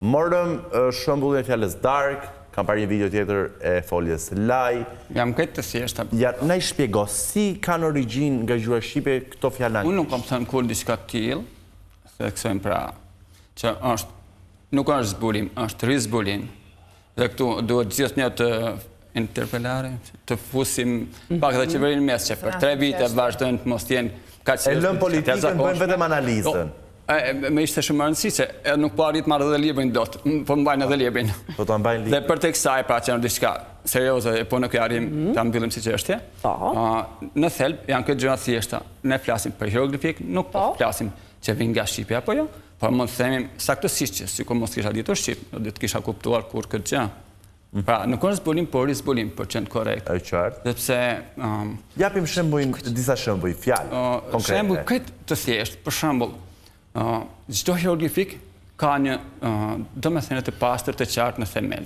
Morëm shembullin e fjalës dark, kam parë një video tjetër e foljes laj. Jam këtë të thjeshta. Ja, na i shpjego, si kanë origjinë nga gjuha shqipe këto fjala? Unë nuk kam thënë kur diçka të tillë, theksojmë pra që nuk është zbulim, është rizbulim. Dhe këtu duhet gjithnjë të interpelare, të fusim pak dhe qeverinë mes që për 3 vite vazhdojnë të mos jenë kaq. E lëm politikën, bëjmë vetëm analizën. Me ishte shumë rëndësi që nuk po arrit marrë edhe librin dot, po mbajnë edhe librin. Po ta mbajnë librin. Dhe për tek kësaj pra që në diçka serioze, po nuk e arrim ta mbyllim si çështje. Në thelb janë këtë gjëra thjeshta. Ne flasim për hieroglifik, nuk po flasim që vin nga Shqipja apo jo, por mund të themi saktësisht që sikur mos kisha ditur shqip, do të kisha kuptuar kur këtë gjë. Pra, nuk është zbulim, por rizbulim, për qenë korrekt. Është qartë. Dhe pse... Japim disa shembuj, fjalë konkrete. Shembull këtë të thjeshtë, për shembull, çdo hieroglifik ka një domethënie të pastër të qartë në themel.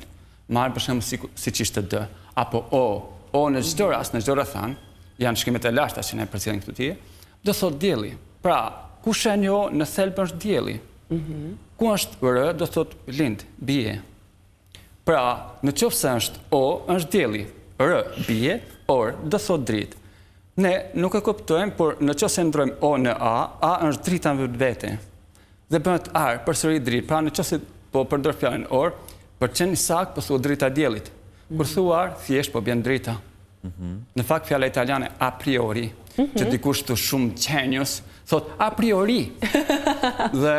Marr për shembull siç ishte D, apo O në çdo rast, në çdo rrethan, janë shkrimet e lashta që ne përcjellim këtu tie, do thot dielli. Pra, ku shen jo në thelb është dielli. Ku është R, do thot lind, bie. Pra, në qoftë se është O, është dielli. R, bie, or, do thot dritë. Ne nuk e kuptojmë, por në qoftë se ndrojmë O në A është drita në vetë. Dhe bëhet ar, përsëri dritë. Pra, në qoftë se po përdor fjalën or, për qenë saktë po thua drita diellit. Kur thua ar, thjesht po bën drita. Në fakt fjala italiane a priori, që dikush të shumë genius, thot a priori. Dhe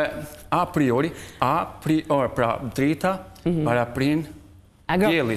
a priori, pra drita para prin diellit.